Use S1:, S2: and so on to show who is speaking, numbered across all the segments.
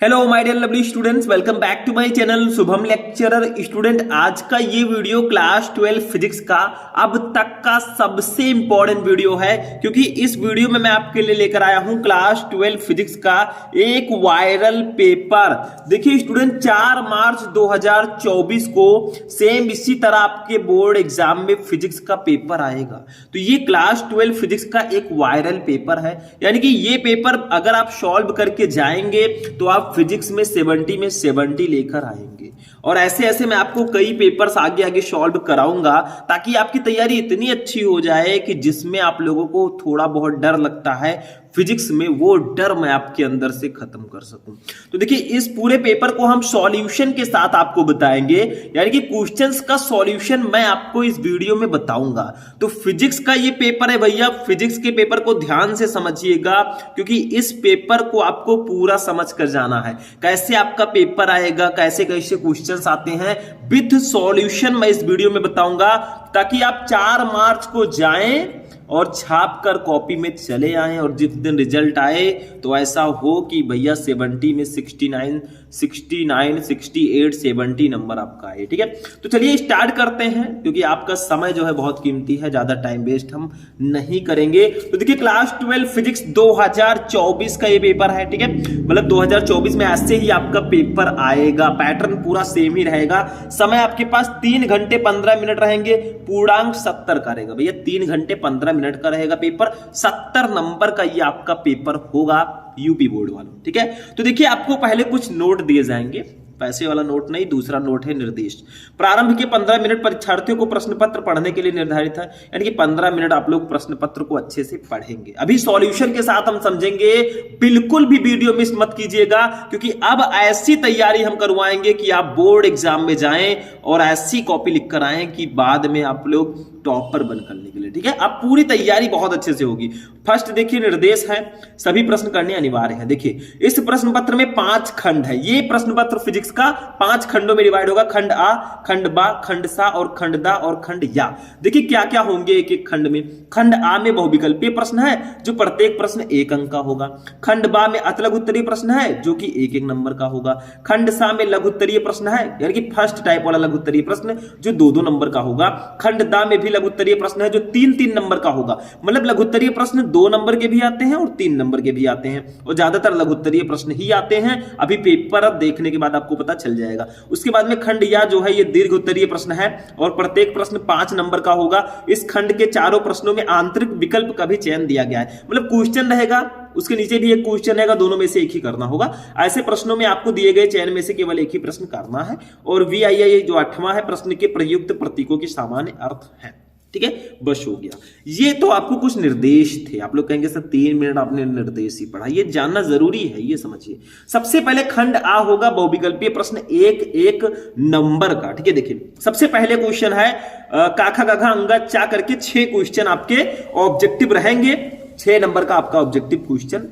S1: Hello my dear lovely students, welcome back to my channel Shubham lecturer. Student, आज का ये video class 12 physics का अब तक का सबसे इंपॉर्टेंट वीडियो है, क्योंकि इस वीडियो में मैं आपके लिए लेकर आया हूं क्लास 12 फिजिक्स का एक वायरल पेपर। देखिए स्टूडेंट, 4 मार्च 2024 को सेम इसी तरह आपके बोर्ड एग्जाम में फिजिक्स का पेपर आएगा। तो ये क्लास 12 फिजिक्स का एक वायरल पेपर है, यानी कि ये पेपर अगर आप सॉल्व करके जाएंगे तो आप फिजिक्स में 70 में 70 लेकर आएंगे। और ऐसे ऐसे मैं आपको कई पेपर्स आगे आगे सॉल्व कराऊंगा, ताकि आपकी तैयारी इतनी अच्छी हो जाए कि जिसमें आप लोगों को थोड़ा बहुत डर लगता है फिजिक्स में, वो डर मैं आपके अंदर से खत्म कर सकूं। तो देखिए, इस पूरे पेपर को हम सॉल्यूशन के साथ आपको बताएंगे, यानी कि क्वेश्चंस का सॉल्यूशन मैं आपको इस वीडियो में बताऊंगा। तो फिजिक्स का ये पेपर है भैया, फिजिक्स के पेपर को ध्यान से समझिएगा, क्योंकि इस पेपर को आपको पूरा समझ कर जाना है। कैसे आपका पेपर आएगा, कैसे कैसे क्वेश्चंस आते हैं, विद सॉल्यूशन मैं इस वीडियो में बताऊंगा, ताकि आप 4 मार्च को जाएं और छाप कर कॉपी में चले आए, और जिस दिन रिजल्ट आए तो ऐसा हो कि भैया 70 में 69, 68, 70 नंबर आपका आए। ठीक है, तो चलिए स्टार्ट करते हैं, क्योंकि आपका समय जो है बहुत कीमती है, ज्यादा टाइम वेस्ट हम नहीं करेंगे। तो देखिए, क्लास 12 फिजिक्स 2024 का ये पेपर है। ठीक है, मतलब 2024 में ऐसे ही आपका पेपर आएगा, पैटर्न पूरा सेम ही रहेगा। समय आपके पास 3 घंटे 15 मिनट रहेंगे, पूर्णांक 70 का रहेगा भैया, 3 घंटे 15 मिनट का रहेगा पेपर। 70 नंबर का ये आपका पेपर होगा यूपी बोर्ड वालों। ठीक है, तो देखिए, आपको पहले कुछ नोट दिए जाएंगे, पैसे वाला नोट नहीं, दूसरा नोट है निर्देश। प्रारंभ के 15 मिनट परीक्षार्थियों को प्रश्न पत्र पढ़ने के लिए निर्धारित है, यानी कि 15 मिनट आप लोग प्रश्न पत्र को अच्छे से पढ़ेंगे। अभी सॉल्यूशन के साथ हम समझेंगे, बिल्कुल भी वीडियो मिस मत कीजिएगा, क्योंकि अब ऐसी तैयारी हम करवाएंगे कि आप बोर्ड एग्जाम में जाएं और ऐसी कॉपी लिख कर आए कि बाद में आप लोग टॉपर बन करने के लिए। ठीक है, अब पूरी तैयारी बहुत अच्छे से होगी। फर्स्ट देखिए, निर्देश है, सभी प्रश्न करने अनिवार्य है। देखिए, इस प्रश्न पत्र में 5 खंड है। ये प्रश्न पत्र फिजिक्स का 5 खंडों में डिवाइड होगा, खंड आ, खंड बा, खंड सा और खंड दा और खंड या। देखिए क्या क्या होंगे एक एक खंड में। खंड आ में बहुविकल्पीय प्रश्न है, जो प्रत्येक प्रश्न 1 अंक का होगा। खंड बा में अति लघु उत्तरीय प्रश्न है, जो कि 1-1 नंबर का होगा। खंड सा में लघु उत्तरीय प्रश्न है, यानी कि फर्स्ट टाइप वाला लघु उत्तरीय प्रश्न, जो 2-2 नंबर का होगा। खंड दा में भी लघु उत्तरीय प्रश्न है, जो 3-3 नंबर का होगा। मतलब लघु उत्तरीय प्रश्न 2 नंबर के भी आते हैं और 3 नंबर के भी आते हैं, और ज्यादातर लघु उत्तरीय प्रश्न ही आते हैं। अभी पेपर देखने के बाद आपको पता चल जाएगा। उसके बाद में खंड या जो है, ये दीर्घ उत्तरीय प्रश्न है, और प्रत्येक प्रश्न 5 नंबर का होगा। इस खंड के चारों प्रश्नों में आंतरिक विकल्प का भी चयन दिया गया है, मतलब क्वेश्चन रहेगा, उसके नीचे भी एक क्वेश्चन रहेगा, दोनों में से एक ही करना होगा। ऐसे प्रश्नों में आपको दिए गए चयन में से केवल एक ही प्रश्न करना है। और VII जो 8वां है, प्रश्न के प्रयुक्त प्रतीकों के सामान्य अर्थ है। ठीक है, बस हो गया। ये तो आपको कुछ निर्देश थे। आप लोग कहेंगे सर 3 मिनट आपने निर्देश ही पढ़ा, ये जानना जरूरी है, ये समझिए। सबसे पहले खंड आ होगा, बहुविकल्पीय प्रश्न 1-1 नंबर का। ठीक है, देखिए सबसे पहले क्वेश्चन है काखा गघा अंगा चा करके 6 क्वेश्चन आपके ऑब्जेक्टिव रहेंगे। 6 नंबर का आपका ऑब्जेक्टिव क्वेश्चन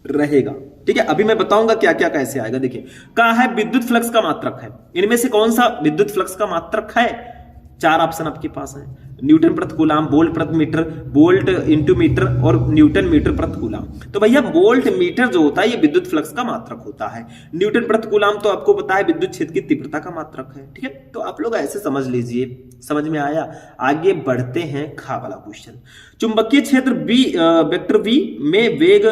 S1: रहेगा। ठीक है, अभी मैं बताऊंगा क्या क्या कैसे आएगा। देखिए, कहा है विद्युत फ्लक्स का मात्रक है, इनमें से कौन सा विद्युत फ्लक्स का मात्रक है? 4 ऑप्शन आपके पास है, न्यूटन प्रति कूलाम, वोल्ट प्रति मीटर, वोल्ट इंटू मीटर और न्यूटन मीटर प्रति कूलाम। तो भैया वोल्ट मीटर जो होता है, ये विद्युत फ्लक्स का मात्रक होता है। न्यूटन प्रति कूलाम तो आपको पता है विद्युत क्षेत्र की तीव्रता का मात्रक है। ठीक है, तो आप लोग ऐसे समझ लीजिए, समझ में आया। आगे बढ़ते हैं, खा वाला क्वेश्चन। चुंबकीय क्षेत्र बी वेक्टर V में वेग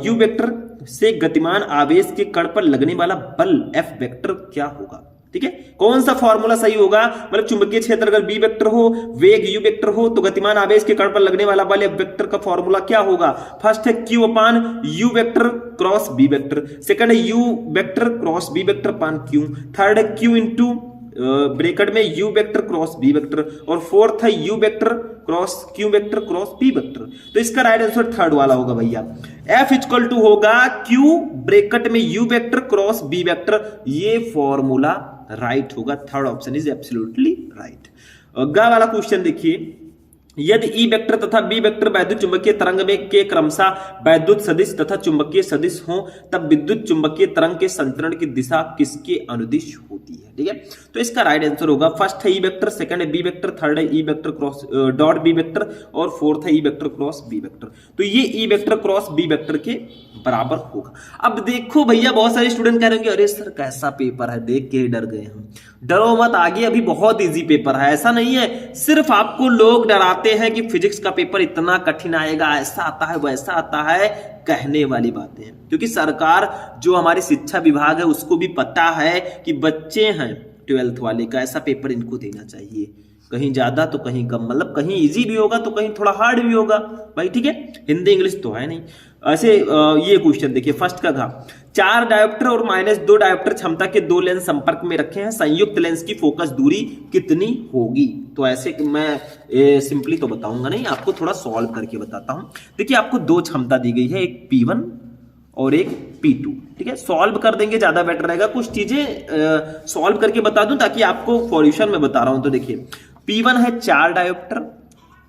S1: u वेक्टर से गतिमान आवेश के कण पर लगने वाला बल F वेक्टर क्या होगा? ठीक है, कौन सा फॉर्मूला सही होगा? मतलब चुंबकीय क्षेत्र अगर बी वेक्टर हो, वेग यू वेक्टर हो, तो गतिमान आवेश के कण पर लगने वाला बल एफ वेक्टर का फॉर्मूला क्या होगा? फर्स्ट है Q upon u vector cross B vector, second है u vector cross B vector upon Q, third है Q इंटू ब्रैकेट में u vector cross B vector, और फोर्थ है u vector cross q vector cross B vector. तो इसका right answer third वाला होगा भैया। F इक्वल टू होगा Q ब्रैकेट में u vector cross B vector, ये फॉर्मूला राइट होगा। Third option is absolutely right. गा वाला क्वेश्चन देखिए, यदि ई वेक्टर तथा बी वेक्टर वैद्युत चुंबकीय तरंग में के क्रमशः वैद्युत सदिश तथा चुंबकीय सदिश हो, तब विद्युत चुंबकीय तरंग के संचरण की दिशा किसके अनुदिश होती है? ठीक है, तो इसका राइट आंसर होगा फर्स्ट है ई वेक्टर, सेकंड है बी वेक्टर, थर्ड है E vector cross dot B vector, और फोर्थ है E vector cross B vector. तो ये E vector cross B vector के बराबर होगा। अब देखो भैया, बहुत सारे स्टूडेंट कह रहे होंगे अरे सर कैसा पेपर है, देख के ही डर गए हम। डरो मत, आगे अभी बहुत इजी पेपर है। ऐसा नहीं है, सिर्फ आपको लोग डराते हैं कि फिजिक्स का पेपर इतना कठिन आएगा, ऐसा आता है वैसा आता है, कहने वाली बातें हैं। क्योंकि सरकार जो हमारी शिक्षा विभाग है उसको भी पता है कि बच्चे हैं 12th वाले का, ऐसा पेपर इनको देना चाहिए, कहीं ज्यादा तो कहीं कम, मतलब कहीं इजी भी होगा तो कहीं थोड़ा हार्ड भी होगा भाई, ठीक है। हिंदी इंग्लिश तो है नहीं। ऐसे ये क्वेश्चन देखिए, फर्स्ट का था 4 डायोप्टर और -2 डायोप्टर क्षमता के 2 लेंस संपर्क में रखे हैं, संयुक्त लेंस की फोकस दूरी कितनी होगी। तो ऐसे मैं सिंपली तो बताऊंगा नहीं, आपको थोड़ा सॉल्व करके बताता हूं। देखिए आपको 2 क्षमता दी गई है, एक P1 और एक P2, ठीक है। सॉल्व कर देंगे ज्यादा बेटर रहेगा, कुछ चीजें सॉल्व करके बता दूं ताकि आपको सॉल्यूशन में बता रहा हूं। तो देखिए P1 है 4 डायोप्टर,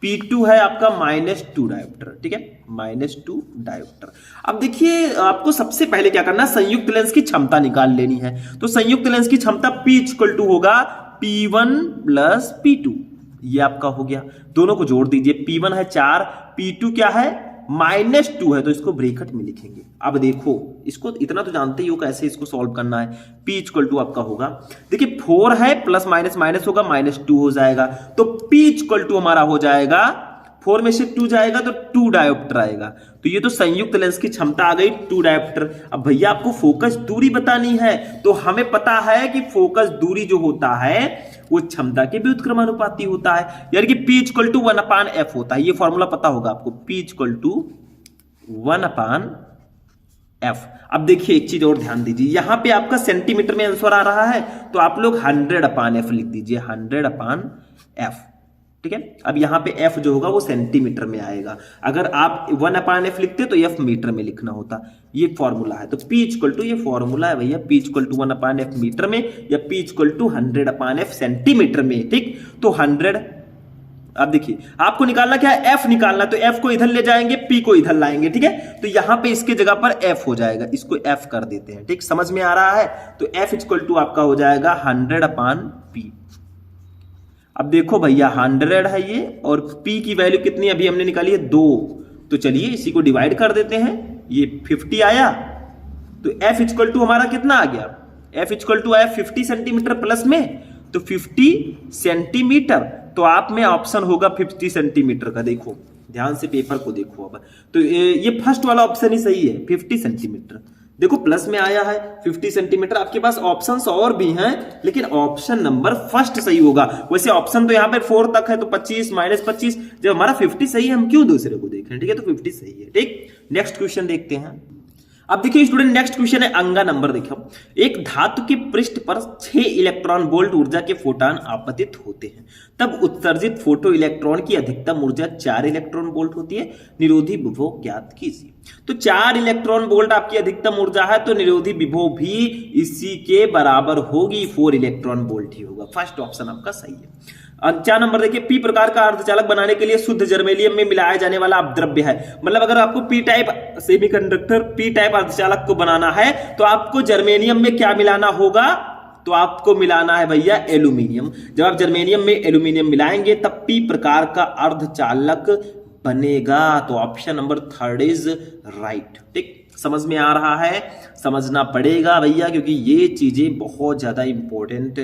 S1: P2 है आपका -2 डायोप्टर, ठीक है, -2 डायोप्टर। अब देखिए आपको सबसे पहले क्या करना है, संयुक्त लेंस की क्षमता निकाल लेनी है। तो संयुक्त लेंस की क्षमता P = होगा P1 + P2, ये आपका हो गया। दोनों को जोड़ दीजिए, P1 है 4, P2 क्या है -2 है, तो इसको ब्रैकेट में लिखेंगे। अब देखो इसको इतना तो जानते ही हो कैसे इसको सॉल्व करना है। P = आपका होगा, देखिए 4 है प्लस माइनस माइनस होगा, -2 हो जाएगा, तो P = हमारा हो जाएगा 4 में से 2 जाएगा तो 2 डायोप्टर आएगा। तो ये तो संयुक्त लेंस की क्षमता आ गई 2 डायोप्टर। अब भैया आपको फोकस दूरी बतानी है, तो हमें पता है कि फोकस दूरी जो होता है वो क्षमता के व्युत्क्रमानुपाती होता है, यानी कि P = 1/f होता है। ये फॉर्मूला पता होगा आपको, P = 1/f। अब देखिए एक चीज और ध्यान दीजिए, यहां पे आपका सेंटीमीटर में आंसर आ रहा है तो आप लोग 100/f लिख दीजिए, 100/f, ठीक है। अब यहाँ पे f जो होगा वो सेंटीमीटर में आएगा, अगर आप 1/f लिखते तो f मीटर में लिखना होता। ये फॉर्मूला है, तो P = ये फॉर्मूला है भैया, P = 1/f मीटर में या P = 100/f सेंटीमीटर में, ठीक। तो 100, अब देखिए आपको निकालना क्या है, f निकालना, तो f को इधर ले जाएंगे, p को इधर लाएंगे, ठीक है। तो यहां पे इसके जगह पर f हो जाएगा, इसको f कर देते हैं, ठीक, समझ में आ रहा है। तो f = आपका हो जाएगा 100/p। अब देखो भैया 100 है ये, और p की वैल्यू कितनी अभी हमने निकाली है 2, तो चलिए इसी को डिवाइड कर देते हैं, ये 50 आया, तो f = हमारा कितना आ गया, f = आया 50 सेंटीमीटर प्लस में, तो 50 सेंटीमीटर, तो आप में ऑप्शन होगा 50 सेंटीमीटर का। देखो ध्यान से पेपर को देखो अब, तो ये फर्स्ट वाला ऑप्शन ही सही है, 50 सेंटीमीटर। देखो प्लस में आया है 50 सेंटीमीटर, आपके पास ऑप्शंस और भी हैं लेकिन ऑप्शन नंबर फर्स्ट सही होगा। वैसे ऑप्शन तो यहाँ पे 4 तक है, तो 25 -25, जब हमारा 50 सही है हम क्यों दूसरे को देख रहे हैं, ठीक है, तो 50 सही है, ठीक। नेक्स्ट क्वेश्चन देखते हैं। अब देखिए स्टूडेंट, नेक्स्ट क्वेश्चन है अंगा नंबर, देखो एक धातु के पृष्ठ पर 6 इलेक्ट्रॉन वोल्ट ऊर्जा के फोटॉन आपतित होते हैं, तब उत्सर्जित फोटो इलेक्ट्रॉन की अधिकतम ऊर्जा 4 इलेक्ट्रॉन वोल्ट होती है, निरोधी विभव ज्ञात कीजिए। तो 4 इलेक्ट्रॉन वोल्ट आपकी अधिकतम ऊर्जा है, तो निरोधी विभव भी इसी के बराबर होगी, 4 इलेक्ट्रॉन वोल्ट ही होगा। फर्स्ट ऑप्शन आपका सही है। 4 नंबर देखिए, पी प्रकार का अर्धचालक बनाने के लिए शुद्ध जर्मेनियम में मिलाया जाने वाला अपद्रव्य है। मतलब अगर आपको P type semiconductor, P type अर्धचालक को बनाना है तो आपको जर्मेनियम में क्या मिलाना होगा, तो आपको मिलाना है भैया एल्यूमिनियम। जब आप जर्मेनियम में एल्यूमिनियम मिलाएंगे तब पी प्रकार का अर्धचालक बनेगा। तो ऑप्शन नंबर 3 इज राइट, ठीक। समझ में आ रहा है, समझना पड़ेगा भैया, क्योंकि ये चीजें बहुत ज्यादा इंपॉर्टेंट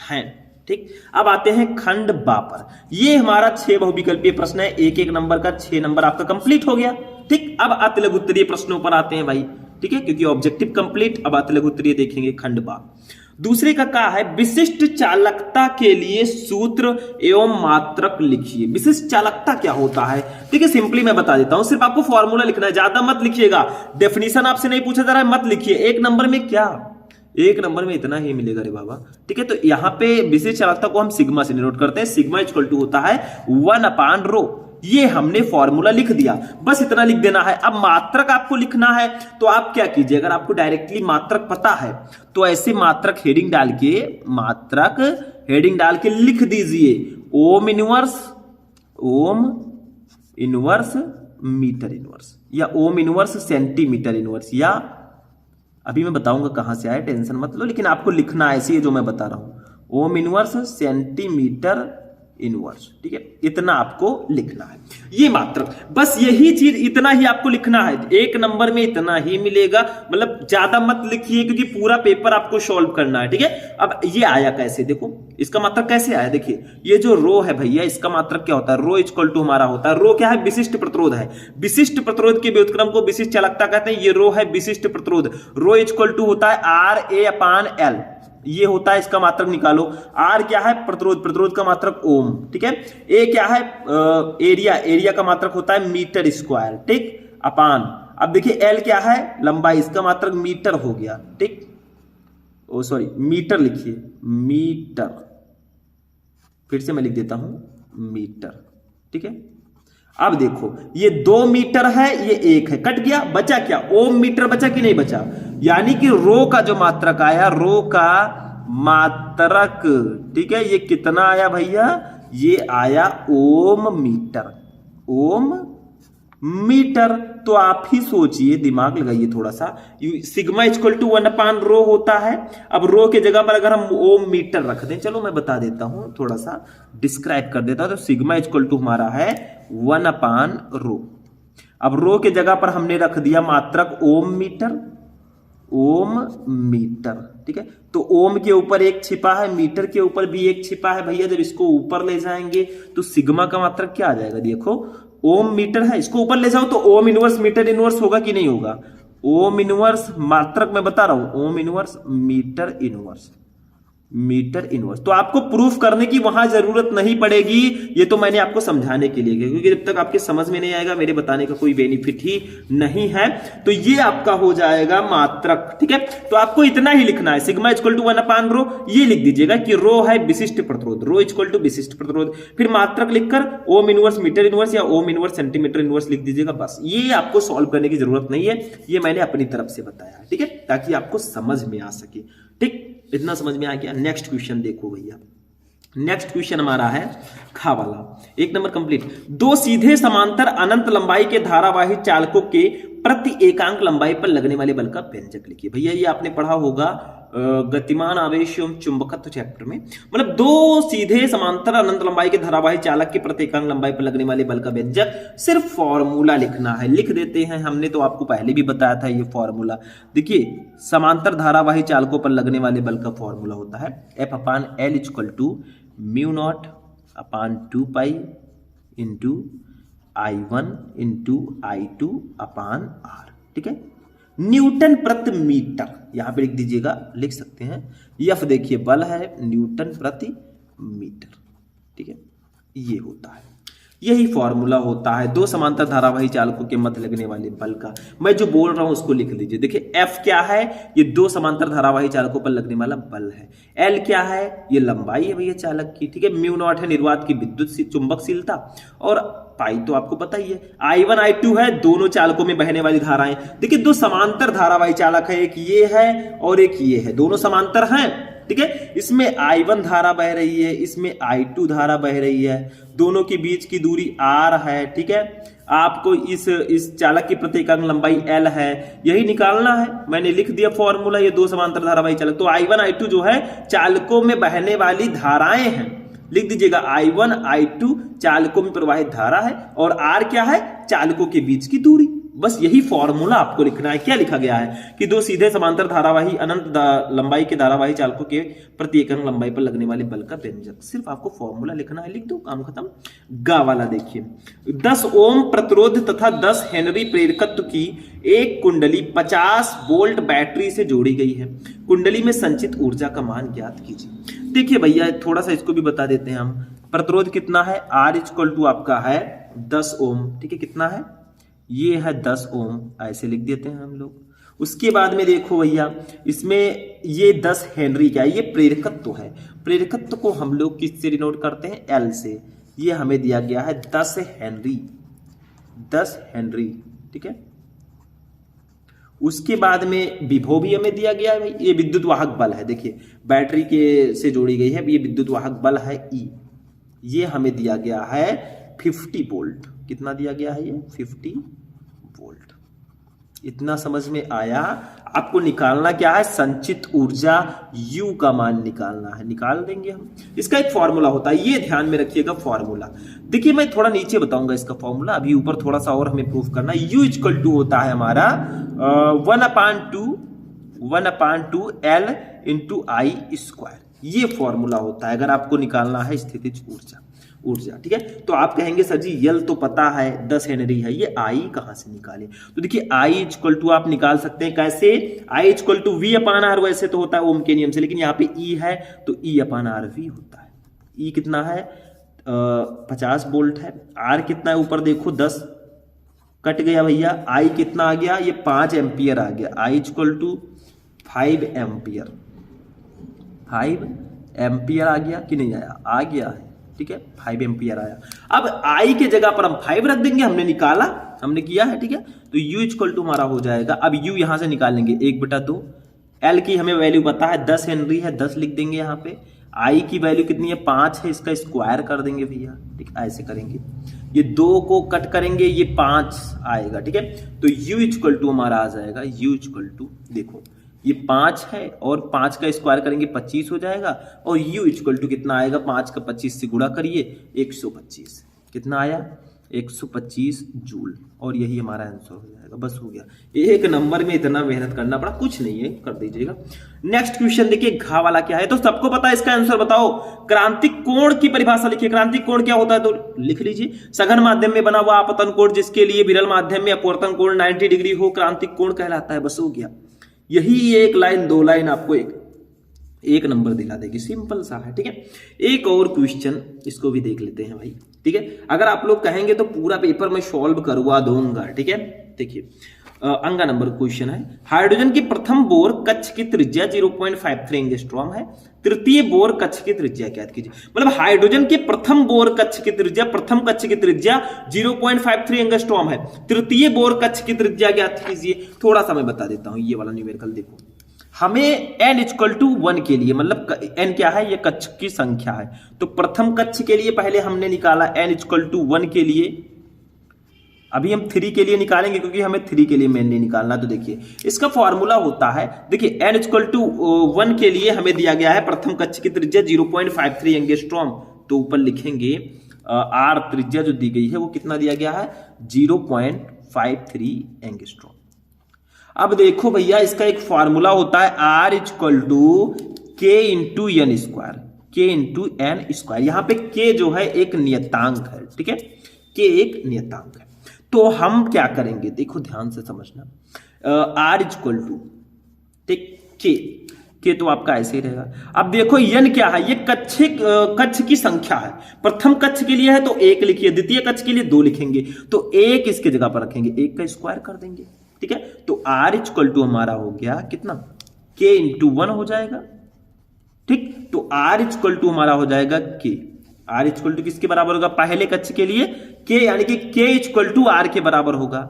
S1: हैं, ठीक। अब आते हैं खंड बा पर। ये हमारा 6 बहुविकल्पीय प्रश्न है, एक एक नंबर का 6 नंबर आपका कंप्लीट हो गया, ठीक। अब अति लघु उत्तरीय प्रश्नों पर आते हैं भाई, ठीक है, क्योंकि ऑब्जेक्टिव कंप्लीट, अब अति लघु उत्तरीय देखेंगे खंड बा। दूसरे का क्या है, विशिष्ट चालकता के लिए सूत्र एवं मात्रक लिखिए। विशिष्ट चालकता क्या होता है, ठीक है, सिंपली मैं बता देता हूं, सिर्फ आपको फॉर्मूला लिखना है, ज्यादा मत लिखिएगा, डेफिनेशन आपसे नहीं पूछा जा रहा है, मत लिखिए। एक नंबर में क्या, एक नंबर में इतना ही मिलेगा रे बाबा, ठीक है। तो यहाँ पे विशिष्ट चालकता को हम सिग्मा से डिनोट करते हैं, सिग्मा = होता है 1/ρ। ये हमने फॉर्मूला लिख दिया, बस इतना लिख देना है। अब मात्रक आपको लिखना है, तो आप क्या कीजिए, अगर आपको डायरेक्टली मात्रक पता है तो ऐसे मात्रक हेडिंग डाल के, मात्रक हेडिंग डाल के लिख दीजिए ohm inverse, ohm inverse metre inverse, या ओम इनवर्स सेंटीमीटर इनवर्स, या अभी मैं बताऊंगा कहां से आया, टेंशन मत लो, लेकिन आपको लिखना ऐसे ही जो मैं बता रहा हूं, ओम इनवर्स सेंटीमीटर इनवर्स। ठीक है, इतना आपको लिखना है। ये मात्रक, बस यही चीज इतना ही आपको लिखना है। एक नंबर में इतना ही मिलेगा, मतलब ज्यादा मत लिखिए क्योंकि पूरा पेपर आपको सॉल्व करना है। ठीक है, अब ये आया कैसे, देखो इसका मात्रक कैसे आया। देखिए ये जो रो है भैया, इसका मात्रक क्या होता है, रो इक्वल टू हमारा होता है, रो क्या है, विशिष्ट प्रतिरोध है। विशिष्ट प्रतिरोध के व्युत्क्रम को विशिष्ट चालकता कहते हैं। ये रो है विशिष्ट प्रतिरोध, रो इक्वल टू होता है RA/L, ये होता है इसका मात्रक निकालो। आर क्या है, प्रतिरोध, प्रतिरोध का मात्रक ओम। ठीक है, ए क्या है, एरिया, एरिया का मात्रक होता है मीटर स्क्वायर। ठीक, अपान, अब देखिए एल क्या है, लंबाई, इसका मात्रक मीटर हो गया। ठीक, ओ सॉरी मीटर लिखिए, मीटर, फिर से मैं लिख देता हूं मीटर। ठीक है, अब देखो ये 2 मीटर है, ये 1 है, कट गया, बचा क्या, ओम मीटर बचा कि नहीं बचा। यानी कि रो का जो मात्रक आया, रो का मात्रक, ठीक है, ये कितना आया भैया, ये आया ओम मीटर, ओम मीटर। तो आप ही सोचिए, दिमाग लगाइए थोड़ा सा, सिग्मा इक्वल टू 1/रो होता है। अब रो के जगह पर अगर हम ओम मीटर रख दें, चलो मैं बता देता हूं, थोड़ा सा डिस्क्राइब कर देता हूं। तो सिग्मा इक्वल टू हमारा है 1/रो। अब रो के जगह पर हमने रख दिया मात्रक ओम मीटर, ओम मीटर। ठीक है, तो ओम के ऊपर एक छिपा है, मीटर के ऊपर भी एक छिपा है भैया। जब इसको ऊपर ले जाएंगे तो सिग्मा का मात्रक क्या आ जाएगा, देखो ओम मीटर है, इसको ऊपर ले जाओ तो ओम इनवर्स मीटर इनवर्स होगा कि नहीं होगा। ओम इनवर्स मात्रक मैं बता रहा हूं, ohm inverse metre inverse, metre inverse. तो आपको प्रूफ करने की वहां जरूरत नहीं पड़ेगी, ये तो मैंने आपको समझाने के लिए, क्योंकि जब तक आपके समझ में नहीं आएगा मेरे बताने का कोई बेनिफिट ही नहीं है। तो ये आपका हो जाएगा मात्रक। ठीक है, तो आपको इतना ही लिखना है, सिग्मा इक्वल टू 1/रो, ये लिख दीजिएगा कि रो है विशिष्ट प्रतिरोध, रो इक्वल टू विशिष्ट प्रतिरोध, फिर मात्रक लिखकर ओम इनवर्स मीटर इनवर्स या ओम इनवर्स सेंटीमीटर इनवर्स लिख दीजिएगा। बस ये आपको सॉल्व करने की जरूरत नहीं है, ये मैंने अपनी तरफ से बताया। ठीक है, ताकि आपको समझ में आ सके। ठीक, इतना समझ में आ गया। नेक्स्ट क्वेश्चन देखो भैया, नेक्स्ट क्वेश्चन हमारा है खा वाला, 1 नंबर कंप्लीट। 2 सीधे समांतर अनंत लंबाई के धारावाही चालकों के प्रति एकांक लंबाई पर लगने वाले बल का व्यंजक लिखिए। भैया ये आपने पढ़ा होगा गतिमान आवेश एवं चुंबकत्व चैप्टर में। मतलब 2 सीधे समांतर अनंत लंबाई के धारावाही चालक के प्रति एकांक लंबाई पर लगने वाले बल का व्यंजक, सिर्फ फॉर्मूला लिखना है, लिख देते हैं। हमने तो आपको पहले भी बताया था ये फॉर्मूला। देखिए समांतर धारावाही चालकों पर लगने वाले बल का फॉर्मूला होता है F/L equal to μ0/2π into I1 into I2/R। ठीक है, न्यूटन प्रति मीटर, यहां पे लिख दीजिएगा, लिख सकते हैं। F देखिए बल है, न्यूटन प्रति मीटर। ठीक है, ये होता है, यही फॉर्मूला होता है 2 समांतर धारावाही चालकों के मध्य लगने वाले बल का। मैं जो बोल रहा हूं उसको लिख लीजिए। देखिए F क्या है, ये 2 समांतर धारावाही चालकों पर लगने वाला बल है। L क्या है, ये लंबाई है भैया चालक की। ठीक है, μ0 है निर्वात की विद्युत चुंबकशीलता, और पाई तो आपको पता ही है। I1 I2 है दोनों चालकों में बहने वाली धाराएं। देखिए 2 समांतर धारावाही चालक है, एक ये है और एक ये है, दोनों समांतर हैं। ठीक है, इसमें I1 धारा बह रही है, इसमें I2 धारा बह रही है, दोनों के बीच की दूरी R है। ठीक है, आपको इस चालक की प्रति एकांक लंबाई L है, यही निकालना है। मैंने लिख दिया फॉर्मूला, ये 2 समांतर धारावाही चालक। तो I1 I2 जो है चालकों में बहने वाली धाराएं हैं, लिख दीजिएगा I1 I2 चालकों में प्रवाहित धारा है, और R क्या है, चालकों के बीच की दूरी। बस यही फॉर्मूला आपको लिखना है। क्या लिखा गया है कि 2 सीधे समांतर धारावाही अनंत लंबाई के धारावाही चालकों के प्रति एकांक लंबाई पर लगने वाले बल का व्यंजक, सिर्फ आपको फॉर्मूला लिखना है, लिख दो, काम खत्म। गा वाला देखिए, 10 ओम प्रतिरोध तथा 10 हेनरी प्रेरकत्व की एक कुंडली 50 वोल्ट बैटरी से जोड़ी गई है। कुंडली में संचित ऊर्जा का मान ज्ञात कीजिए। देखिए भैया थोड़ा सा इसको भी बता देते हैं हम। प्रतिरोध कितना है, R इक्वल टू आपका है 10 ओम। ठीक है, कितना है, ये है 10 ओम, ऐसे लिख देते हैं हम लोग। उसके बाद में देखो भैया, इसमें ये 10 हेनरी क्या है, ये प्रेरकत्व है। प्रेरकत्व को हम लोग किससे डिनोट करते हैं, L से। ये हमें दिया गया है 10 हेनरी, 10 हेनरी। ठीक है, उसके बाद में विभव भी हमें दिया गया है भाई, ये विद्युत वाहक बल है। देखिए बैटरी के से जोड़ी गई है, ये विद्युत वाहक बल है E। ये हमें दिया गया है 50 वोल्ट। कितना दिया गया है, ये 50 वोल्ट। इतना समझ में आया। आपको निकालना क्या है, संचित ऊर्जा U का मान निकालना है, निकाल देंगे हम। इसका एक फॉर्मूला होता है, ये ध्यान में रखिएगा फॉर्मूला। देखिए मैं थोड़ा नीचे बताऊंगा इसका फॉर्मूला, अभी ऊपर थोड़ा सा और हमें प्रूफ करना है। U इक्वल टू होता है हमारा 1/2 L इंटू आई स्क्वायर, ये फॉर्मूला होता है अगर आपको निकालना है स्थितिज ऊर्जा। ठीक है, तो आप कहेंगे सर जी यल तो पता है 10 हेनरी है, ये आई कहां से निकाले? तो देखिए आई इक्वल टू आप निकाल सकते हैं कैसे, आई इक्वल टू V/R वैसे तो होता है ओम के नियम से, लेकिन यहाँ पे E है तो E/RV होता है। E कितना है 50 वोल्ट है, R कितना है ऊपर देखो 10 कट गया भैया, I कितना आ गया, ये 5 एम्पियर आ गया, I equal to 5 ampere, 5 ampere आ गया कि नहीं आया, आ गया है। ठीक है 5 एम्पियर आया। अब I के जगह पर हम 5 रख देंगे, हमने निकाला, हमने किया है। ठीक है, तो U इक्वल टू हमारा हो जाएगा, अब U यहां से निकाल लेंगे 1/2, L की हमें वैल्यू पता है 10 हेनरी है, 10 लिख देंगे यहाँ पे, I की वैल्यू कितनी है 5 है, इसका स्क्वायर कर देंगे भैया। ठीक ऐसे करेंगे, ये 2 को कट करेंगे, ये 5 आएगा। ठीक है, तो U इक्वल टू हमारा आ जाएगा, U इक्वल टू देखो ये 5 है और 5 का स्क्वायर करेंगे 25 हो जाएगा, और U इक्वल टू कितना आएगा, 5 का 25 से गुणा करिए 125, कितना आया 125 जूल, और यही हमारा आंसर हो जाएगा। बस हो गया, एक नंबर में इतना मेहनत करना पड़ा, कुछ नहीं है, कर दीजिएगा। नेक्स्ट क्वेश्चन देखिए, घा वाला क्या है, तो सबको पता है इसका आंसर बताओ। क्रांतिक कोण की परिभाषा लिखिए, क्रांतिक कोण क्या होता है तो लिख लीजिए, सघन माध्यम में बना हुआ आपतन कोण जिसके लिए विरल माध्यम में अपवर्तन कोण 90 डिग्री हो, क्रांतिक कोण कहलाता है। बस हो गया, यही एक लाइन 2 लाइन आपको एक नंबर दिला देगी, सिंपल सा है। ठीक है, एक और क्वेश्चन इसको भी देख लेते हैं भाई। ठीक है, अगर आप लोग कहेंगे तो पूरा पेपर मैं सॉल्व करवा दूंगा। ठीक है, देखिए अंगा नंबर क्वेश्चन है, हाइड्रोजन की प्रथम बोर कक्ष की त्रिज्या 0.53 एंगस्ट्रॉम है, तृतीय बोर कक्ष की त्रिज्या ज्ञात कीजिए। मतलब हाइड्रोजन की प्रथम बोर कक्ष की त्रिज्या, प्रथम कक्ष की त्रिज्या 0.53 एंगस्ट्रॉम है, तृतीय बोर कक्ष की त्रिज्या ज्ञात कीजिए। थोड़ा सा मैं बता देता हूं, ये वाला न्यूमेरिकल देखो, हमें n इक्वल टू 1 के लिए, मतलब n क्या है, ये कक्ष की संख्या है, तो प्रथम कक्ष के लिए पहले हमने निकाला n इक्वल टू 1 के लिए, अभी हम 3 के लिए निकालेंगे क्योंकि हमें 3 के लिए मेनली निकालना। तो देखिए इसका फॉर्मूला होता है, देखिए n इक्वल टू 1 के लिए हमें दिया गया है प्रथम कक्ष की त्रिज्या 0.53 एंगस्ट्रॉम, तो ऊपर लिखेंगे r त्रिज्या जो दी गई है वो कितना दिया गया है 0.53 एंगस्ट्रॉम। अब देखो भैया इसका एक फॉर्मूला होता है R equal to K into N square, K into N square, यहाँ पे K जो है एक नियतांक है। ठीक है, K एक नियतांक है, तो हम क्या करेंगे देखो ध्यान से समझना, R इक्वल टू ठीक K तो आपका ऐसे ही रहेगा। अब देखो n क्या है, ये कक्ष की संख्या है, प्रथम कक्ष के लिए है तो 1 लिखिए, द्वितीय कक्ष के लिए 2 लिखेंगे, तो 1 इसके जगह पर रखेंगे, 1 का स्क्वायर कर देंगे। ठीक है, तो R इक्वल टू हमारा हो गया कितना, K इंटू 1 हो जाएगा। ठीक, तो R इक्वल टू हमारा हो जाएगा K, R इक्वल टू किसके बराबर होगा, पहले कक्ष के लिए K, यानी कि K इक्वल टू R के बराबर होगा,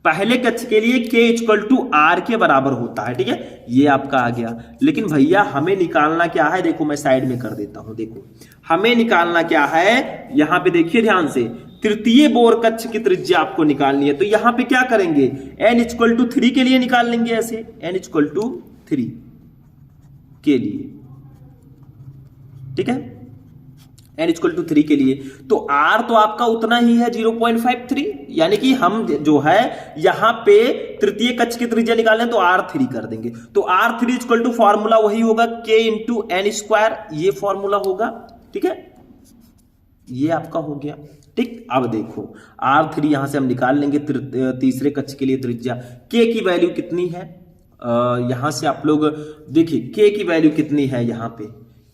S1: पहले कक्ष के लिए K इक्वल टू R के बराबर होता है। ठीक है, ये आपका आ गया, लेकिन भैया हमें निकालना क्या है, देखो मैं साइड में कर देता हूं, देखो हमें निकालना क्या है, यहां पे देखिए ध्यान से, तृतीय बोर कक्ष की त्रिज्या आपको निकालनी है, तो यहां पे क्या करेंगे, n इक्वल टू 3 के लिए निकाल लेंगे, ऐसे n इक्वल टू 3 के लिए। ठीक है, n इक्वल टू 3 के लिए, तो R तो आपका उतना ही है 0.53, यानी कि हम जो है यहां पे तृतीय कक्ष की त्रिज्या निकालें तो R3 कर देंगे, तो R3 इक्वल टू फॉर्मूला वही होगा K इंटू एन स्क्वायर, ये फॉर्मूला होगा। ठीक है, ये आपका हो गया। ठीक, अब देखो R3 यहां से हम निकाल लेंगे, तीसरे कक्ष के लिए त्रिज्या, K की वैल्यू कितनी है, यहां से आप लोग देखिए K की वैल्यू कितनी है, यहां पे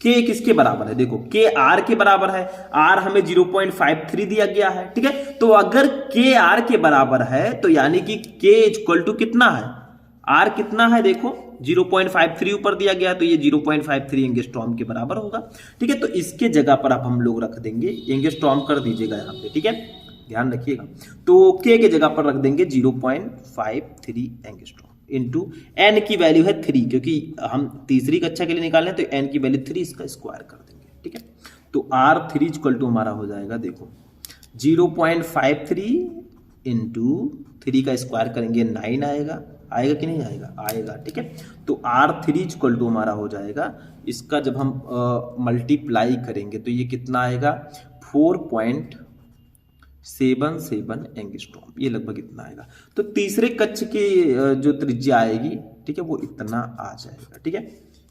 S1: K किसके बराबर है, देखो K R के बराबर है, R हमें 0.53 दिया गया है। ठीक है, तो अगर K R के बराबर है तो यानी कि K इक्वल टू कितना है, R कितना है, देखो 0.53 ऊपर दिया गया, तो ये 0.53 एंगस्ट्रॉम के बराबर होगा। ठीक है, तो इसके जगह पर आप हम लोग रख देंगे, एंगस्ट्रॉम कर दीजिएगा यहाँ पे। ठीक है, ध्यान रखिएगा, तो K के जगह पर रख देंगे 0.53 एंगस्ट्रॉम इंटू n की वैल्यू है 3, क्योंकि हम तीसरी कक्षा के लिए निकालें तो n की वैल्यू 3, इसका स्क्वायर कर देंगे। ठीक है, तो R3 इक्वल टू हमारा हो जाएगा, देखो 0.53 इंटू 3 का स्क्वायर करेंगे 9 आएगा, आएगा कि नहीं आएगा, आएगा। ठीक है, तो R3 इक्वल टू हमारा हो जाएगा, इसका जब हम मल्टीप्लाई करेंगे तो ये कितना आएगा 4.77 एंगस्ट्रॉम, ये लगभग इतना आएगा। तो तीसरे कक्ष की जो त्रिज्या आएगी, ठीक है, वो इतना आ जाएगा। ठीक है,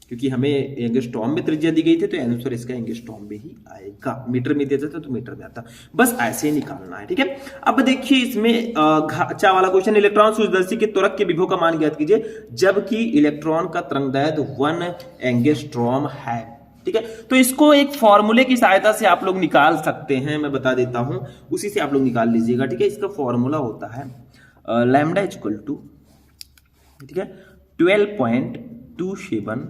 S1: क्योंकि हमें एंगस्ट्रॉम में त्रिज्या दी गई थी तो आंसर इसका एंगस्ट्रॉम में ही आएगा। मीटर में दिया जाता तो मीटर में आता, बस ऐसे ही निकालना है। ठीक है, अब देखिए इसमें अच्छा वाला क्वेश्चन, इलेक्ट्रॉन सूक्ष्मदर्शी के त्वरक के विभव का मान ज्ञात कीजिए जबकि इलेक्ट्रॉन का तरंगदैर्घ्य 1 एंगस्ट्रॉम है। ठीक है, तो इसको एक फॉर्मूले की सहायता से आप लोग निकाल सकते हैं, मैं बता देता हूं, उसी से आप लोग निकाल लीजिएगा। ठीक है, इसका फॉर्मूला होता है लैम्डा इक्वल टू, ठीक है, 12.27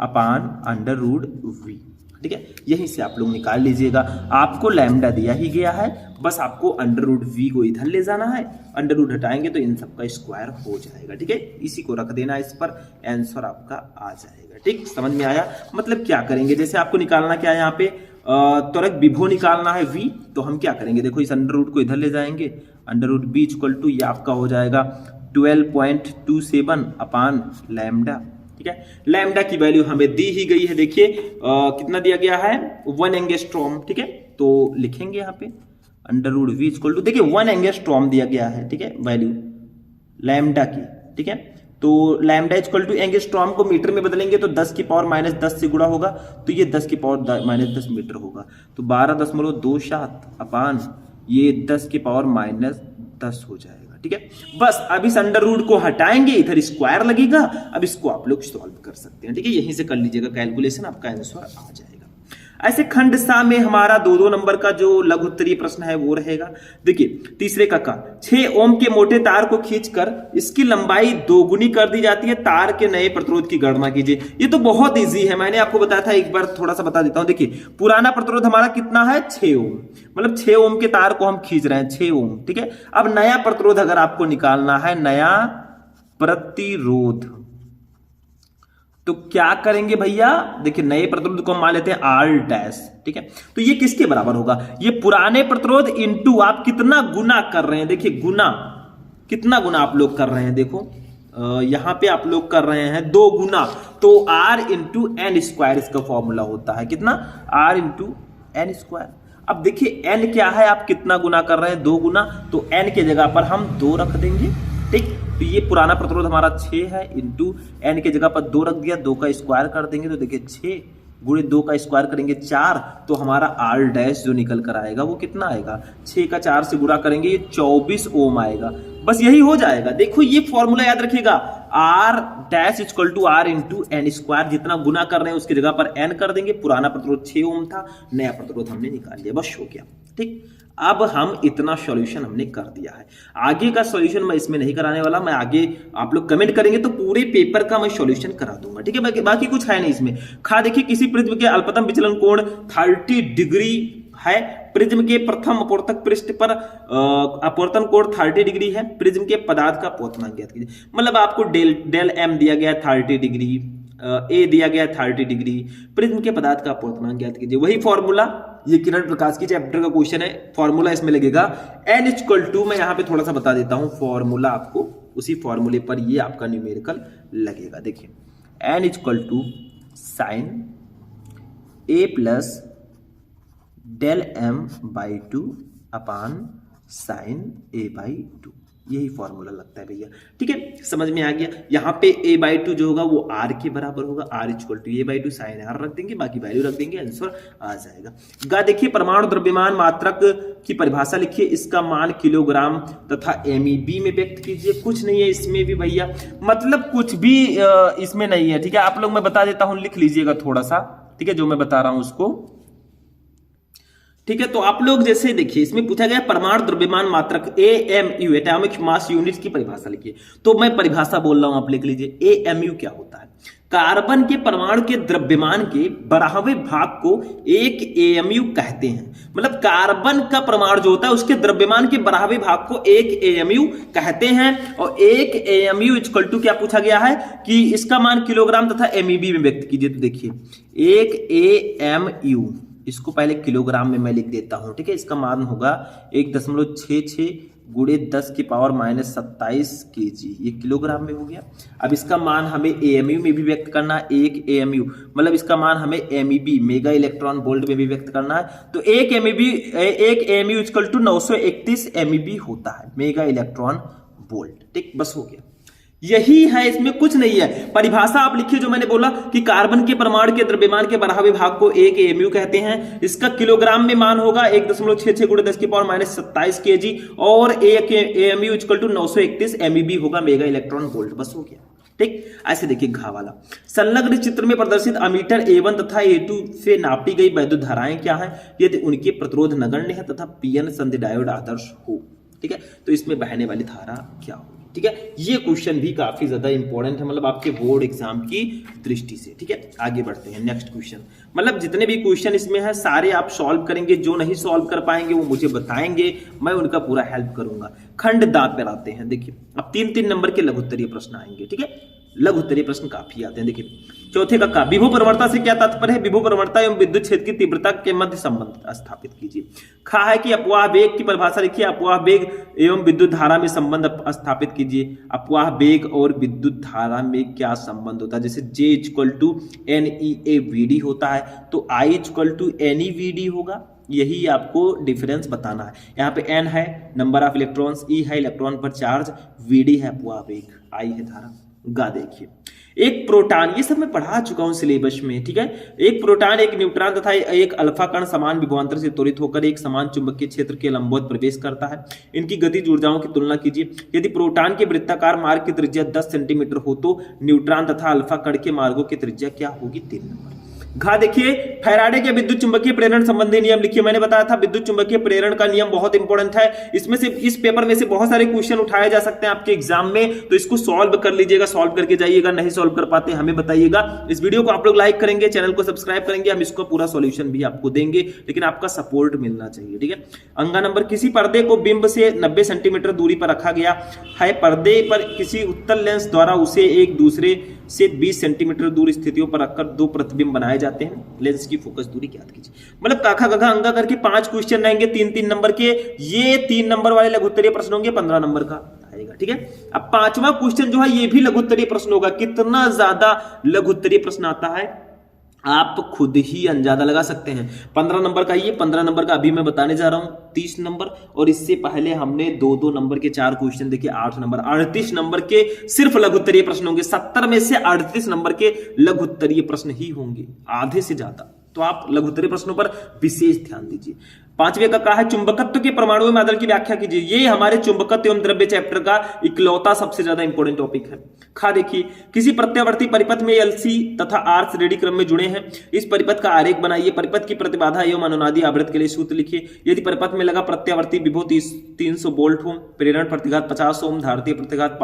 S1: अपान अंडर रूट वी। ठीक है, यहीं से आप लोग निकाल लीजिएगा। आपको लैम्डा दिया ही गया है, बस आपको अंडर रूट वी को इधर ले जाना है, अंडर रूट हटाएंगे तो इन सबका स्क्वायर हो जाएगा। ठीक है, इसी को रख देना इस पर, आंसर आपका आ जाएगा। ठीक, समझ में आया? मतलब क्या करेंगे, जैसे आपको निकालना क्या है, यहाँ पे त्वरक विभव निकालना है v, तो हम क्या करेंगे, देखो इस अंडर रूट को इधर ले जाएंगे, under root b equal to ये आपका हो जाएगा 12.27 अपान लैम्डा। ठीक है, लैम्डा की वैल्यू हमें दी ही गई है, देखिए कितना दिया गया है 1 एंगस्ट्रॉम। ठीक है, तो लिखेंगे यहाँ पे under root V equal to, देखिए 1 एंगस्ट्रॉम दिया गया है। ठीक है, वैल्यू लैम्डा की। ठीक है, तो लैम्डा इक्वल टू एंगस्ट्रॉम को मीटर में बदलेंगे तो 10 की पावर -10 से गुणा होगा, तो ये 10 की पावर -10 मीटर होगा, तो 12.27 अपान ये 10 की पावर -10 हो जाएगा। ठीक है, बस अब इस अंडर रूट को हटाएंगे, इधर स्क्वायर लगेगा, अब इसको आप लोग सॉल्व कर सकते हैं। ठीक है, यहीं से कर लीजिएगा कैलकुलेशन, आपका आंसर आ जाएगा। ऐसे खंड सा में हमारा 2-2 नंबर का जो लघु उत्तरीय प्रश्न है वो रहेगा। देखिए तीसरे का 6 ओम के मोटे तार को खींचकर इसकी लंबाई 2 गुनी कर दी जाती है, तार के नए प्रतिरोध की गणना कीजिए। ये तो बहुत इजी है, मैंने आपको बताया था, एक बार थोड़ा सा बता देता हूं। देखिए पुराना प्रतिरोध हमारा कितना है 6 ओम, मतलब 6 ओम के तार को हम खींच रहे हैं 6 ओम। ठीक है, अब नया प्रतिरोध अगर आपको निकालना है, नया प्रतिरोध, तो क्या करेंगे भैया, देखिए नए प्रतिरोध को हम मान लेते हैं R डैश। ठीक है, तो ये किसके बराबर होगा, ये पुराने प्रतिरोध इंटू आप कितना गुना कर रहे हैं, देखिए गुना, कितना गुना आप लोग कर रहे हैं, देखो यहां पे आप लोग कर रहे हैं 2 गुना, तो R इंटू एन स्क्वायर इसका फॉर्मूला होता है, कितना R इंटू एन स्क्वायर। अब देखिए n क्या है, आप कितना गुना कर रहे हैं 2 गुना, तो n के जगह पर हम 2 रख देंगे। ठीक, तो ये पुराना प्रतिरोध हमारा 6 है, इंटू n के जगह पर 2 रख दिया, 2 का स्क्वायर कर देंगे तो देखिए 6 गुणे 2 का स्क्वायर करेंगे 4, तो हमारा R डैश जो निकल कर आएगा वो कितना आएगा, 6 का 4 से गुणा करेंगे ये 24 ओम आएगा। बस यही हो जाएगा। देखो ये फॉर्मूला याद रखिएगा, R dash equal to R into N square, जितना गुना कर रहे हैं उसकी जगह पर n कर देंगे। पुराना प्रतिरोध 6 ओम था, नया प्रतिरोध हमने निकाल लिया, बस हो गया। ठीक, अब हम इतना सॉल्यूशन हमने कर दिया है, आगे का सॉल्यूशन मैं इसमें नहीं कराने वाला, मैं आगे आप लोग कमेंट करेंगे तो पूरे पेपर का मैं सॉल्यूशन करा दूंगा। ठीक है, बाकी कुछ है नहीं इसमें। देखिए किसी प्रिज्म के अल्पतम विचलन कोण 30 डिग्री है, प्रिज्म के प्रथम अपवर्तक पृष्ठ पर अपवर्तन कोण 30 डिग्री है, प्रिज्म के पदार्थ का अपवर्तनांक ज्ञात कीजिए। मतलब आपको डेल एम दिया गया 30 डिग्री, ए दिया गया 30 डिग्री, प्रिज्म के पदार्थ का अपवर्तनांक ज्ञात कीजिए। वही फॉर्मूला, ये किरण प्रकाश की चैप्टर का क्वेश्चन है, फॉर्मूला इसमें लगेगा n इक्वल टू, मैं यहां पे थोड़ा सा बता देता हूं फॉर्मूला आपको, उसी फॉर्मूले पर ये आपका न्यूमेरिकल लगेगा। देखिए n equal to sine a plus del M by 2 upon sine a by 2, यही फॉर्मूला लगता है भैया। ठीक है, समझ में आ गया। यहाँ पे a/2 जो होगा वो r के बराबर होगा, r equal to a/2 sine r रख देंगे, बाकी वैल्यू रख देंगे, आंसर आ जाएगा। देखिए परमाणु द्रव्यमान मात्रक की परिभाषा लिखिए, इसका मान किलोग्राम तथा MEB में व्यक्त कीजिए। कुछ नहीं है इसमें भी भैया, मतलब कुछ भी इसमें नहीं है। ठीक है, आप लोग मैं बता देता हूं, लिख लीजिएगा थोड़ा सा। ठीक है, जो मैं बता रहा हूं उसको। ठीक है, तो आप लोग जैसे देखिए इसमें पूछा गया परमाणु द्रव्यमान मात्रक AMU, एटॉमिक मास यूनिट की परिभाषा लिखिए। तो मैं परिभाषा बोल रहा हूं, आप लिख लीजिए। AMU क्या होता है, कार्बन के परमाणु के द्रव्यमान के 12वें भाग को 1 AMU कहते हैं। मतलब कार्बन का परमाणु जो होता है उसके द्रव्यमान के 12वें भाग को 1 AMU कहते हैं। और 1 AMU इक्वल टू क्या पूछा गया है कि इसका मान किलोग्राम तथा MEB में व्यक्त कीजिए। तो देखिए 1 AMU, इसको पहले किलोग्राम में मैं लिख देता हूं। ठीक है, इसका मान होगा 1.66 गुणे 10 की पावर -27 kg, ये किलोग्राम में हो गया। अब इसका मान हमें AMU में भी व्यक्त करना है। एक AMU मतलब इसका मान हमें MEB मेगा इलेक्ट्रॉन वोल्ट में भी व्यक्त करना है। तो एक AMU इक्वल टू 931 MEB होता है, मेगा इलेक्ट्रॉन वोल्ट। ठीक, बस हो गया, यही है, इसमें कुछ नहीं है। परिभाषा आप लिखिए जो मैंने बोला कि कार्बन के परमाणु के द्रव्यमान के बढ़ावे भाग को एक AMU कहते हैं। इसका किलोग्राम में मान होगा 1.66 गुणे 10 की पावर -27 kg और एक AMU इक्वल टू 931 MEB होगा, मेगा इलेक्ट्रॉन वोल्ट। बस हो गया। ठीक, ऐसे देखिए घा वाला संलग्न चित्र में प्रदर्शित अमीटर A1 तथा A2 से नापी गई वैद्युत धाराएं क्या है यदि उनके प्रतिरोध नगण्य है तथा PN संधि डायोड आदर्श हो। ठीक है, तो इसमें बहने वाली धारा क्या होगी। ठीक है, ये क्वेश्चन भी काफी ज्यादा इंपॉर्टेंट है, मतलब आपके बोर्ड एग्जाम की दृष्टि से। ठीक है, आगे बढ़ते हैं नेक्स्ट क्वेश्चन। मतलब जितने भी क्वेश्चन इसमें है सारे आप सॉल्व करेंगे, जो नहीं सॉल्व कर पाएंगे वो मुझे बताएंगे, मैं उनका पूरा हेल्प करूंगा। खंड दाब पर आते हैं। देखिए अब 3-3 नंबर के लघुत्तरीय प्रश्न आएंगे। ठीक है, लघुत्तरीय प्रश्न काफी आते हैं। देखिए चौथे का विभव प्रवणता से क्या तात्पर्य है, विभव प्रवणता एवं विद्युत क्षेत्र की तीव्रता के मध्य संबंध स्थापित कीजिए। खा है कि अपवाह वेग की परिभाषा लिखिए, अपवाह वेग एवं विद्युत धारा में संबंध स्थापित कीजिए। अपवाह वेग और विद्युत धारा में क्या संबंध होता है, जैसे J इक्वल टू NEAVD होता है तो I इक्वल टू NEVD होगा, यही आपको डिफरेंस बताना है। यहाँ पे N है नंबर ऑफ इलेक्ट्रॉन्स, E है इलेक्ट्रॉन पर चार्ज, VD है अपवाह वेग, I है धारा। गा देखिए एक प्रोटॉन, ये सब मैं पढ़ा चुका हूं सिलेबस में। ठीक है, एक प्रोटॉन एक न्यूट्रॉन तथा एक अल्फा कण समान विभवांतर से त्वरित होकर एक समान चुंबकीय क्षेत्र के लंबवत प्रवेश करता है। इनकी गतिज ऊर्जाओं की तुलना कीजिए। यदि प्रोटॉन के वृत्ताकार मार्ग की त्रिज्या 10 सेंटीमीटर हो तो न्यूट्रॉन तथा अल्फा कण के मार्गों की त्रिज्या क्या होगी। 3 नंबर। घा देखिए फैराडे के विद्युत चुंबकीय प्रेरण संबंधी नियम लिखिए। मैंने बताया था विद्युत चुंबकीय प्रेरण का नियम बहुत इंपॉर्टेंट है, इसमें से इस पेपर में से बहुत सारे क्वेश्चन उठाए जा सकते हैं आपके एग्जाम में, तो इसको सॉल्व कर लीजिएगा, सॉल्व करके जाइएगा। नहीं सॉल्व कर पाते हमें बताइएगा। इस वीडियो को आप लोग लाइक करेंगे, चैनल को सब्सक्राइब करेंगे, हम इसको पूरा सॉल्यूशन भी आपको देंगे, लेकिन आपका सपोर्ट मिलना चाहिए। ठीक है, अंगा नंबर किसी पर्दे को बिंब से 90 सेंटीमीटर दूरी पर रखा गया है। पर्दे पर किसी उत्तल लेंस द्वारा उसे एक दूसरे से 20 सेंटीमीटर दूर स्थितियों पर रखकर 2 प्रतिबिंब बनाए जाते हैं। लेंस की फोकस दूरी ज्ञात कीजिए। मतलब काखा गघा अंगा करके 5 क्वेश्चन रहेंगे 3-3 नंबर के। ये 3 नंबर वाले लघुत्तरीय प्रश्न होंगे, 15 नंबर का आएगा। ठीक है, अब 5वां क्वेश्चन जो है ये भी लघुत्तरीय प्रश्न होगा। कितना ज्यादा लघुत्तरीय प्रश्न आता है आप खुद ही अंदाजा लगा सकते हैं। 15 नंबर का ये, 15 नंबर का अभी मैं बताने जा रहा हूं 30 नंबर, और इससे पहले हमने 2-2 नंबर के 4 क्वेश्चन देखिए। 8 नंबर, 38 नंबर के सिर्फ लघुत्तरीय प्रश्न होंगे। 70 में से 38 नंबर के लघुत्तरीय प्रश्न ही होंगे, आधे से ज्यादा। तो आप लघुत्तरीय प्रश्नों पर विशेष ध्यान दीजिए। 5वें का कहा है चुंबकत्व के परमाणु मॉडल की व्याख्या कीजिए। ये हमारे चुंबकत्व एवं द्रव्य चैप्टर का इकलौता सबसे ज्यादा इंपॉर्टेंट टॉपिक है। खा देखिए किसी प्रत्यावर्ती परिपथ में LC तथा R श्रेणी क्रम में जुड़े हैं। इस परिपथ का आरेख बनाइए। परिपथ की प्रतिबाधा एवं अनुनादी आवृत्ति के लिए सूत्र लिखिए। यदि परिपथ में लगा प्रत्यावर्ती विभव 300 वोल्ट हो, प्रेरण प्रतिघात 50 ओम, धारतीय प्रतिघात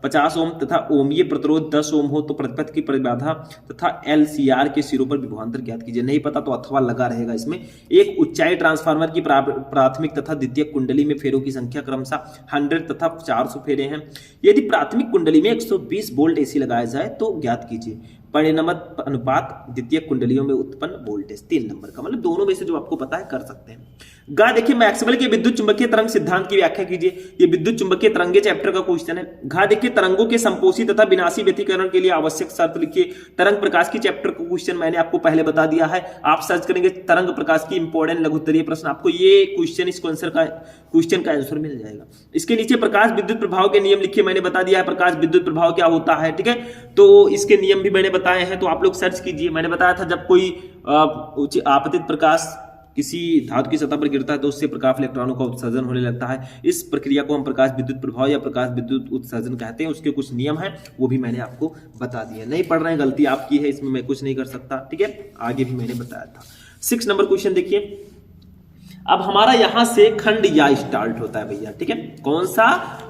S1: 50 ओम तथा ओमीय प्रतिरोध 10 ओम हो तो परिपथ की प्रतिबाधा तथा LCR के सिरों पर विभवांतर ज्ञात कीजिए। नहीं पता तो अथवा लगा रहेगा इसमें। एक ऊंचाई ट्रांसफार्मर की प्राथमिक तथा द्वितीयक कुंडली में फेरों की संख्या क्रमशः 100 तथा 400 फेरे हैं। यदि प्राथमिक कुंडली में 120 वोल्ट AC लगाया जाए तो ज्ञात कीजिए परिणामत अनुपात द्वितीयक कुंडलियों में उत्पन्न वोल्टेज। 3 नंबर का, मतलब दोनों में से जो आपको पता है कर सकते हैं। गा देखिए मैक्सवेल के विद्युत चुंबकीय तरंग सिद्धांत की व्याख्या कीजिए। ये विद्युत चुंबकीय तरंगे चैप्टर का क्वेश्चन है। घा देखिए तरंगों के संपोषी तथा विनाशी व्यतिकरण के लिए आवश्यक शर्त लिखिए। तरंग प्रकाश की चैप्टर का क्वेश्चन मैंने आपको पहले बता दिया है। आप सर्च करेंगे तरंग प्रकाश की इंपॉर्टेंट लघुत्तरीय प्रश्न, आपको ये क्वेश्चन इस क्वेश्चन का आंसर मिल जाएगा। इसके नीचे प्रकाश विद्युत प्रभाव के नियम लिखिए। मैंने बता दिया है प्रकाश विद्युत प्रभाव क्या होता है। ठीक है, तो इसके नियम भी मैंने बताए हैं, तो आप लोग सर्च कीजिए। मैंने बताया था जब कोई आपतित प्रकाश किसी धातु की सतह पर गिरता है तो उससे प्रकाश इलेक्ट्रॉनों का उत्सर्जन होने लगता है। इस प्रक्रिया को हम प्रकाश विद्युत प्रभाव या प्रकाश विद्युत उत्सर्जन कहते हैं। उसके कुछ नियम हैं, वो भी मैंने आपको बता दिए। नहीं पढ़ रहे हैं, गलती आपकी है, इसमें मैं कुछ नहीं कर सकता। ठीक है, आगे भी मैंने बताया था। 6 नंबर क्वेश्चन देखिए। अब हमारा यहां से खंड या स्टार्ट होता है भैया। ठीक है, कौन सा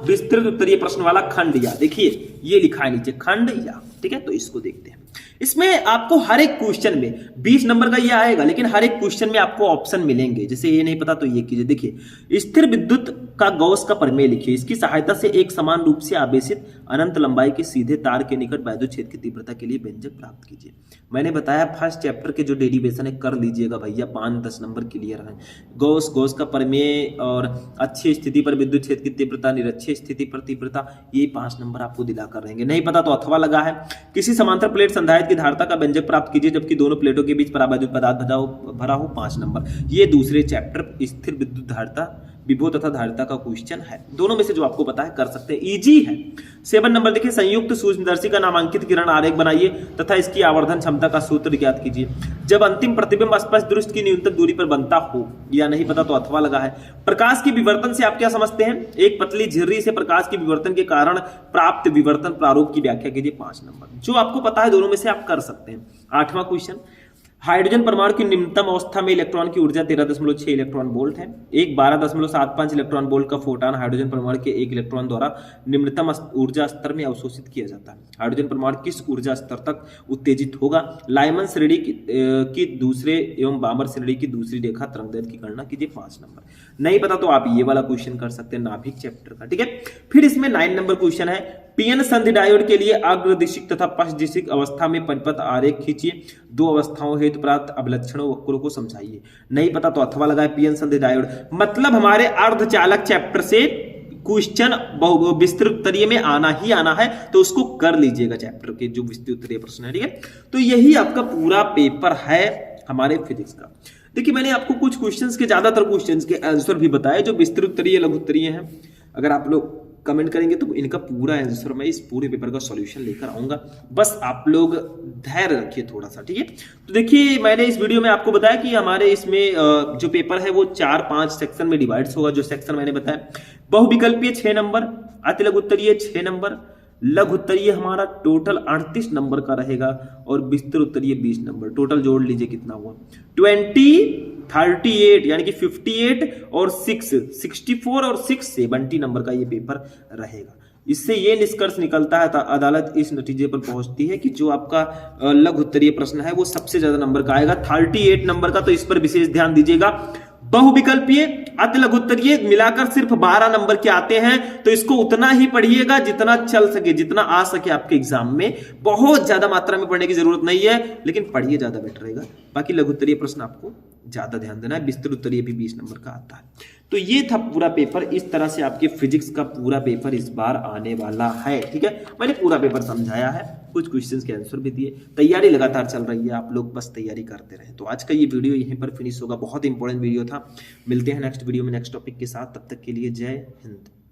S1: विस्तृत उत्तरीय प्रश्न वाला खंड या। देखिए ये लिखा है नीचे खंड या। ठीक है, तो इसको देखते हैं। इसमें आपको हर एक क्वेश्चन में 20 नंबर का ये आएगा, लेकिन हर एक क्वेश्चन में आपको ऑप्शन मिलेंगे। जैसे ये नहीं पता तो ये कीजिए। देखिए, स्थिर विद्युत का गॉस का प्रमेय लिखिए। इसकी सहायता से एक समान रूप से आवेशित अनंत लंबाई के सीधे तार के निकट वैद्युत क्षेत्र की तीव्रता के लिए व्यंजक प्राप्त कीजिए। मैंने बताया फर्स्ट चैप्टर के जो डेरिवेशन है कर लीजिएगा भैया, 5-10 नंबर क्लियर है। गॉस का प्रमेय और अच्छी स्थिति पर विद्युत क्षेत्र की तीव्रता, निरक्षीय स्थिति पर तीव्रता, ये 5 नंबर आपको दिलाकर रहेंगे। नहीं पता तो अथवा लगा है। किसी समांतर प्लेट संधारित्र की धारिता का व्यंजक प्राप्त कीजिए जबकि दोनों प्लेटों के बीच परावैद्युत पदार्थ भरा हो, 5 नंबर। ये दूसरे चैप्टर स्थिर विद्युत धारिता, विभव तथा धारिता का क्वेश्चन है। दोनों में से जो आपको पता है कर सकते हैं, इजी है। 7 नंबर देखिए, संयुक्त सूक्ष्मदर्शी का नामांकित किरण आरेख बनाइए तथा इसकी आवर्धन क्षमता का सूत्र ज्ञात कीजिए जब अंतिम प्रतिबिंब स्पष्ट दृष्टि की न्यूनतम दूरी पर बनता हो। या नहीं पता तो अथवा लगा है। प्रकाश की विवर्तन से आप क्या समझते हैं? एक पतली झिर्री से प्रकाश की विवर्तन के कारण प्राप्त विवर्तन प्रारूप की व्याख्या कीजिए, 5 नंबर। जो आपको पता है दोनों में से आप कर सकते हैं। 8वां क्वेश्चन, हाइड्रोजन परमाणु की निम्नतम अवस्था में इलेक्ट्रॉन की ऊर्जा 13.6 इलेक्ट्रॉन वोल्ट है। एक 12.75 इलेक्ट्रॉन वोल्ट का फोटॉन हाइड्रोजन परमाणु के एक इलेक्ट्रॉन द्वारा निम्नतम ऊर्जा स्तर में अवशोषित किया जाता है। हाइड्रोजन परमाणु किस ऊर्जा स्तर तक उत्तेजित होगा? लाइमन श्रेणी की दूसरे एवं बामर श्रेणी की दूसरी रेखा तरंगदैर्घ्य की गणना कीजिए, 5 नंबर। नहीं पता तो आप ये वाला क्वेश्चन कर सकते हैं नाभिक चैप्टर का, ठीक है। फिर इसमें 9 नंबर क्वेश्चन है, पीएन संधि डायोड के लिए अग्रदिशिक तथा पश्चदिशिक अवस्था में परिपथ आरेख खींचिए। 2 अवस्थाओं हेतु प्राप्त अभिलक्षणों वक्रों को समझाइए। नहीं पता तो अथवा लगाए। पीएन संधि डायोड मतलब हमारे अर्धचालक चैप्टर से क्वेश्चन विस्तृत उत्तरीय में आना ही आना है, तो उसको कर लीजिएगा चैप्टर के जो विस्तृत उत्तरीय प्रश्न है, ठीक है। तो यही आपका पूरा पेपर है हमारे फिजिक्स का। देखिए, मैंने आपको कुछ क्वेश्चंस के, ज्यादातर क्वेश्चंस के आंसर भी बताए जो विस्तृत उत्तरीय लघु उत्तरीय हैं। अगर आप लोग कमेंट करेंगे तो इनका पूरा आंसर मैं इस पूरे पेपर का सॉल्यूशन लेकर आऊंगा। बस आप लोग धैर्य रखिए थोड़ा सा, ठीक है। तो देखिए, मैंने इस वीडियो में आपको बताया कि हमारे इसमें जो पेपर है वो 4-5 सेक्शन में डिवाइड्स होगा। जो सेक्शन मैंने बताया, बहुविकल्पीय 6 नंबर, अति लघु उत्तरीय 6 नंबर, लघु उत्तरीय हमारा टोटल 38 नंबर का रहेगा और विस्तृत उत्तरीय 20 नंबर। टोटल जोड़ लीजिए कितना हुआ, 38 यानी कि 58 और 6 64 और 6 70 नंबर का ये पेपर रहेगा। इससे ये निष्कर्ष निकलता है, अदालत इस नतीजे पर पहुंचती है कि जो आपका लघु उत्तरीय प्रश्न है वो सबसे ज्यादा नंबर का आएगा, 38 नंबर का। तो इस पर विशेष ध्यान दीजिएगा। बहुविकल्पीय, अति लघु उत्तरीय मिलाकर सिर्फ 12 नंबर के आते हैं, तो इसको उतना ही पढ़िएगा जितना चल सके, जितना आ सके आपके एग्जाम में। बहुत ज्यादा मात्रा में पढ़ने की जरूरत नहीं है, लेकिन पढ़िए, ज्यादा बेटर रहेगा। बाकी लघु उत्तरीय प्रश्न आपको ज्यादा ध्यान देना है। विस्तृत उत्तरीय भी 20 नंबर का आता है। तो ये था पूरा पेपर। इस तरह से आपके फिजिक्स का पूरा पेपर इस बार आने वाला है, ठीक है। मैंने पूरा पेपर समझाया है, कुछ क्वेश्चंस के आंसर भी दिए। तैयारी लगातार चल रही है, आप लोग बस तैयारी करते रहे। तो आज का ये वीडियो यहीं पर फिनिश होगा। बहुत इंपॉर्टेंट वीडियो था। मिलते हैं नेक्स्ट वीडियो में नेक्स्ट टॉपिक के साथ। तब तक के लिए जय हिंद।